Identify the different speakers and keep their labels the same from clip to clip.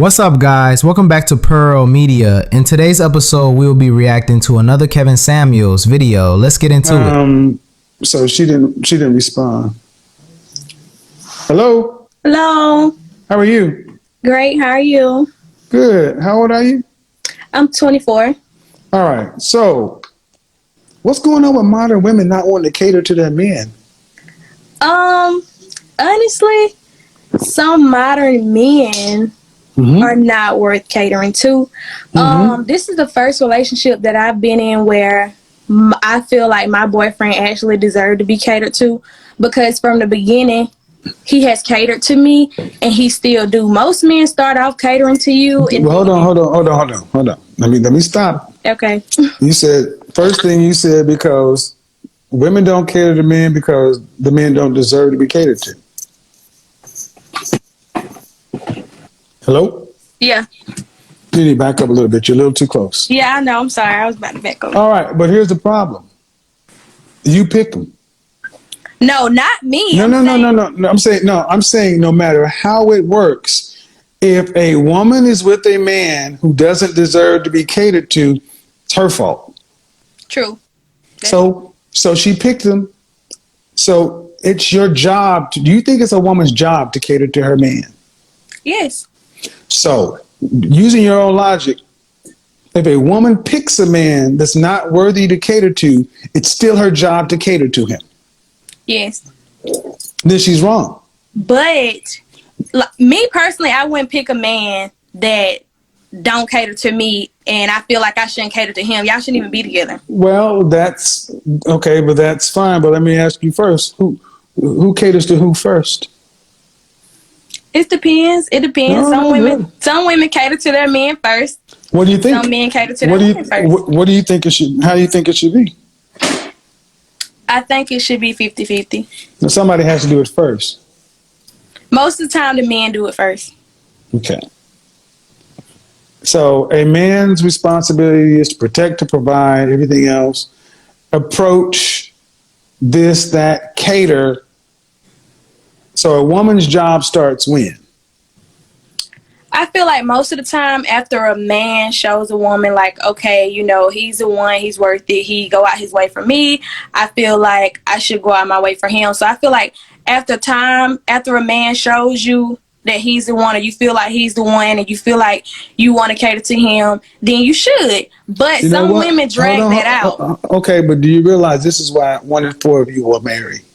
Speaker 1: What's up, guys? Welcome back to Pearl Media. In today's episode, we'll be reacting to another Kevin Samuels video. Let's get into it.
Speaker 2: So she didn't respond. Hello?
Speaker 3: Hello.
Speaker 2: How are you?
Speaker 3: Great. How are you?
Speaker 2: Good. How old are you?
Speaker 3: I'm 24.
Speaker 2: All right. So what's going on with modern women not wanting to cater to their men?
Speaker 3: Honestly, some modern men are not worth catering to. This is the first relationship that I've been in where I feel like my boyfriend actually deserved to be catered to, because from the beginning he has catered to me and he still do. Most men start off catering to you. And
Speaker 2: hold on. Let me stop.
Speaker 3: Okay.
Speaker 2: You said, first thing you said, because women don't cater to men because the men don't deserve to be catered to. Hello?
Speaker 3: Yeah.
Speaker 2: You need to back up a little bit. You're a little too close.
Speaker 3: Yeah, I know. I'm sorry. I was about to back up.
Speaker 2: All right, but here's the problem. You pick them.
Speaker 3: No, not me.
Speaker 2: No. I'm saying no matter how it works, if a woman is with a man who doesn't deserve to be catered to, it's her fault.
Speaker 3: True.
Speaker 2: So she picked him. So it's your job. Do you think it's a woman's job to cater to her man?
Speaker 3: Yes.
Speaker 2: So, using your own logic, if a woman picks a man that's not worthy to cater to, it's still her job to cater to him.
Speaker 3: Yes.
Speaker 2: Then she's wrong.
Speaker 3: But me personally, I wouldn't pick a man that don't cater to me, and I feel like I shouldn't cater to him. Y'all shouldn't even be together.
Speaker 2: Well, that's okay, but that's fine. But let me ask you first: who caters to who first?
Speaker 3: It depends. It depends. Some women cater to their men first.
Speaker 2: What do you think?
Speaker 3: Some men cater to their women first.
Speaker 2: What do you think it should? How do you think it should be?
Speaker 3: I think it should be 50-50.
Speaker 2: Now, somebody has to do it first.
Speaker 3: Most of the time, the men do it first.
Speaker 2: Okay. So a man's responsibility is to protect, to provide, everything else. Approach, this, that, cater. So a woman's job starts when?
Speaker 3: I feel like most of the time after a man shows a woman like, okay, you know, he's the one, he's worth it, he go out his way for me, I feel like I should go out my way for him. So I feel like after a man shows you that he's the one, or you feel like he's the one, and you feel like you want to cater to him, then you should. But some women drag that out.
Speaker 2: Okay, but do you realize this is why 1 in 4 of you were married?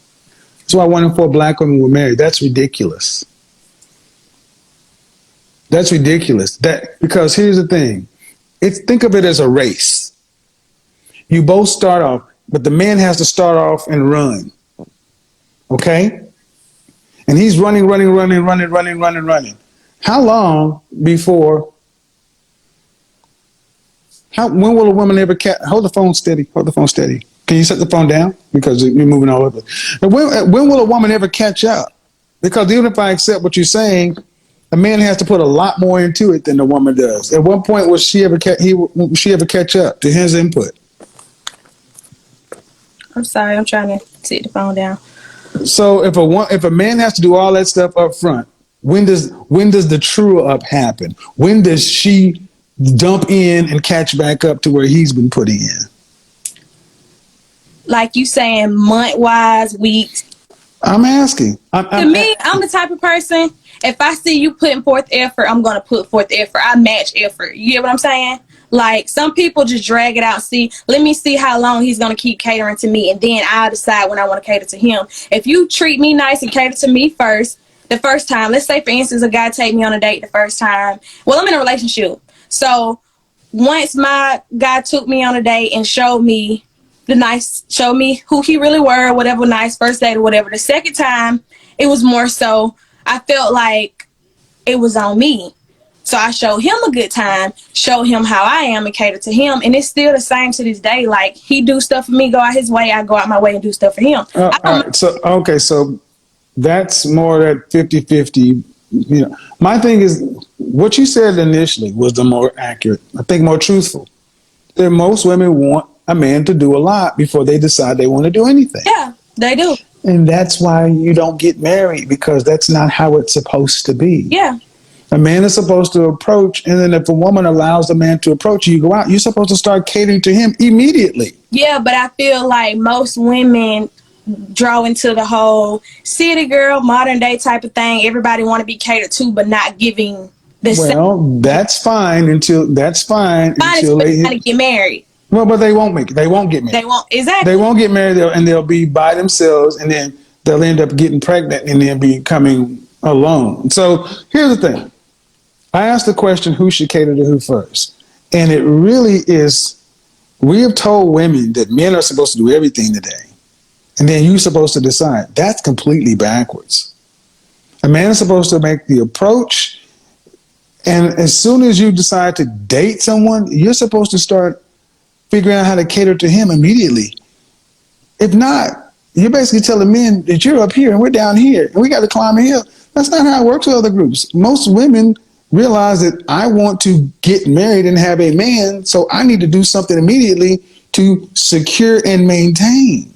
Speaker 2: That's why 1 in 4 black women were married. That's ridiculous. That's ridiculous. Because here's the thing. Think of it as a race. You both start off, but the man has to start off and run. Okay? And he's running. How long before? When will a woman ever hold the phone steady? Hold the phone steady. Can you set the phone down? Because you're moving all over. And when will a woman ever catch up? Because even if I accept what you're saying, a man has to put a lot more into it than the woman does. At what point will she ever catch up to his input?
Speaker 3: I'm sorry, I'm trying to sit the phone down.
Speaker 2: So if a man has to do all that stuff up front, when does the true up happen? When does she dump in and catch back up to where he's been putting in?
Speaker 3: Like you saying, month-wise, weeks? I'm
Speaker 2: asking.
Speaker 3: To me, I'm the type of person, if I see you putting forth effort, I'm going to put forth effort. I match effort. You get what I'm saying? Like, some people just drag it out. Let me see how long he's going to keep catering to me, and then I'll decide when I want to cater to him. If you treat me nice and cater to me first, the first time, let's say, for instance, a guy take me on a date the first time. Well, I'm in a relationship. So once my guy took me on a date and showed me who he really were, whatever, nice first date or whatever. The second time, it was more so, I felt like it was on me. So I showed him a good time, showed him how I am, and cater to him. And it's still the same to this day. Like, he do stuff for me, go out his way, I go out my way and do stuff for him.
Speaker 2: All right. So that's more that 50-50. You know, my thing is, what you said initially was the more accurate, I think more truthful. That most women want a man to do a lot before they decide they want to do anything.
Speaker 3: Yeah, they do.
Speaker 2: And that's why you don't get married, because that's not how it's supposed to be.
Speaker 3: Yeah.
Speaker 2: A man is supposed to approach, and then if a woman allows the man to approach you, go out. You're supposed to start catering to him immediately.
Speaker 3: Yeah, but I feel like most women draw into the whole city girl, modern day type of thing. Everybody want to be catered to, but not giving the same.
Speaker 2: Well, that's fine until they
Speaker 3: get married.
Speaker 2: Well, but they won't get married.
Speaker 3: They won't, exactly.
Speaker 2: They won't get married, and they'll be by themselves, and then they'll end up getting pregnant and then becoming alone. So here's the thing. I asked the question, who should cater to who first? And it really is, we have told women that men are supposed to do everything today. And then you're supposed to decide. That's completely backwards. A man is supposed to make the approach. And as soon as you decide to date someone, you're supposed to start figuring out how to cater to him immediately. If not, you're basically telling men that you're up here and we're down here and we got to climb a hill. That's not how it works with other groups. Most women realize that I want to get married and have a man, so I need to do something immediately to secure and maintain.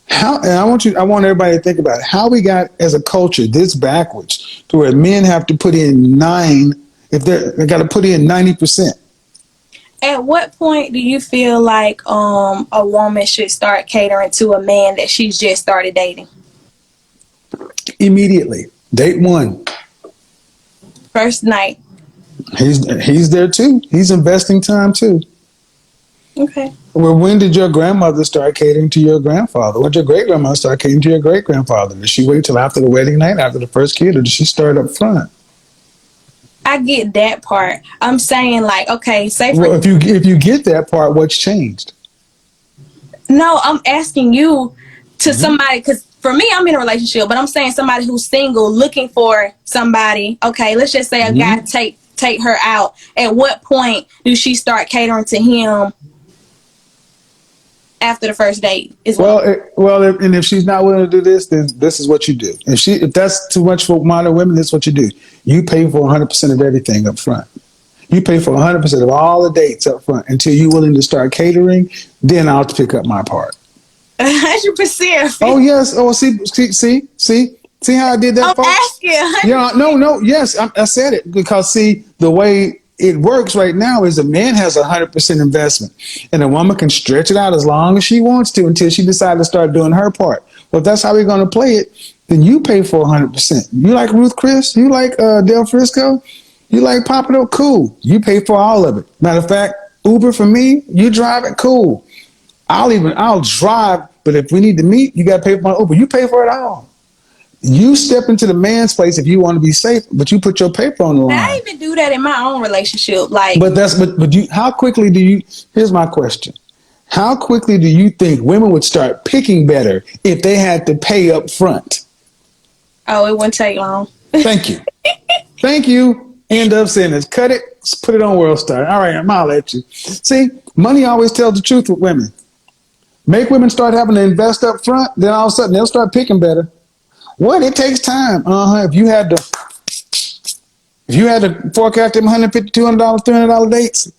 Speaker 2: And I want everybody to think about it, how we got as a culture this backwards to where men have to put in they got to put in 90%.
Speaker 3: At what point do you feel like a woman should start catering to a man that she's just started dating?
Speaker 2: Immediately. Date one.
Speaker 3: First night.
Speaker 2: He's there too. He's investing time too.
Speaker 3: Okay.
Speaker 2: Well, when did your grandmother start catering to your grandfather? When did your great-grandmother start catering to your great-grandfather? Did she wait till after the wedding night, after the first kid, or did she start up front?
Speaker 3: I get that part. I'm saying, like, okay,
Speaker 2: if you get that part, what's changed?
Speaker 3: No, I'm asking you to somebody, because for me, I'm in a relationship, but I'm saying somebody who's single, looking for somebody. Okay, let's just say a guy take her out. At what point do she start catering to him after the first date? And if she's not willing to do this, then this is what you do. If that's too much for modern women, this is what you do. You pay for 100% of everything up front. You pay for 100% of all the dates up front until you're willing to start catering. Then I'll pick up my part. 100%.
Speaker 2: Oh yes. Oh, see how I did that?
Speaker 3: I'm
Speaker 2: folks?
Speaker 3: asking.
Speaker 2: Yeah. No. Yes, I said it because the way it works right now is a man has 100% investment, and a woman can stretch it out as long as she wants to until she decides to start doing her part. Well, if that's how we're going to play it, then you pay for 100%. You like Ruth Chris? You like Del Frisco? You like Papado? Cool. You pay for all of it. Matter of fact, Uber for me, you drive it, cool. I'll drive, but if we need to meet, you got to pay for my Uber. You pay for it all. You step into the man's place if you want to be safe, but you put your paper on the line.
Speaker 3: I even do that in my own relationship.
Speaker 2: How quickly do you, here's my question. How quickly do you think women would start picking better if they had to pay up front?
Speaker 3: Oh, it wouldn't take long.
Speaker 2: Thank you. Thank you. End of sentence. Cut it. Put it on World Star. All right, I'll let you. See, money always tells the truth with women. Make women start having to invest up front, then all of a sudden they'll start picking better. What? It takes time. If you had to fork out them $150, $200, $300 dates.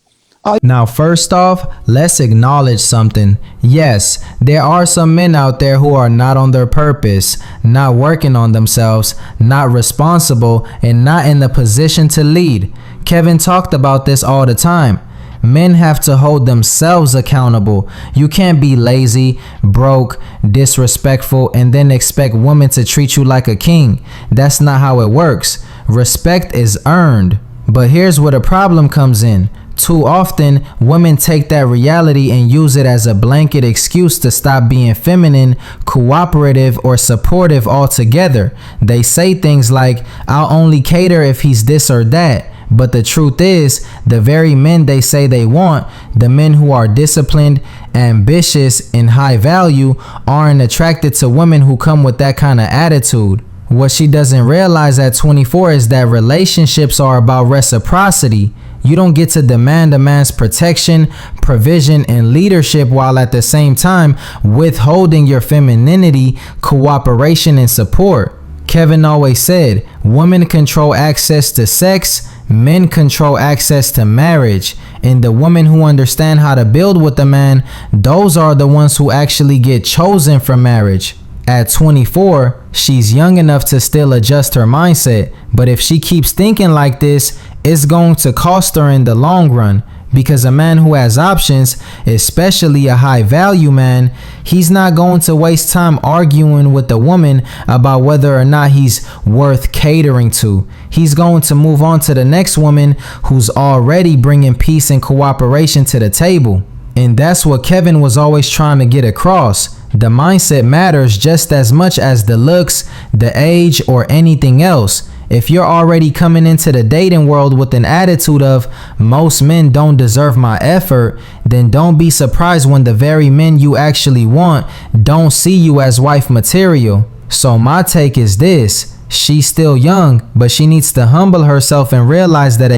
Speaker 1: Now, first off, let's acknowledge something. Yes, there are some men out there who are not on their purpose, not working on themselves, not responsible, and not in the position to lead. Kevin talked about this all the time. Men have to hold themselves accountable. You can't be lazy, broke, disrespectful, and then expect women to treat you like a king. That's not how it works. Respect is earned. But here's where the problem comes in. Too often, women take that reality and use it as a blanket excuse to stop being feminine, cooperative, or supportive altogether. They say things like, I'll only cater if he's this or that. But the truth is, the very men they say they want, the men who are disciplined, ambitious, and high value, aren't attracted to women who come with that kind of attitude. What she doesn't realize at 24 is that relationships are about reciprocity. You don't get to demand a man's protection, provision, and leadership while at the same time withholding your femininity, cooperation, and support. Kevin always said, women control access to sex, men control access to marriage. And the women who understand how to build with a man, those are the ones who actually get chosen for marriage. At 24, she's young enough to still adjust her mindset, but if she keeps thinking like this, it's going to cost her in the long run. Because a man who has options, especially a high value man, he's not going to waste time arguing with the woman about whether or not he's worth catering to. He's going to move on to the next woman who's already bringing peace and cooperation to the table. And that's what Kevin was always trying to get across. The mindset matters just as much as the looks, the age, or anything else. If you're already coming into the dating world with an attitude of most men don't deserve my effort, then don't be surprised when the very men you actually want don't see you as wife material. So my take is this: she's still young, but she needs to humble herself and realize that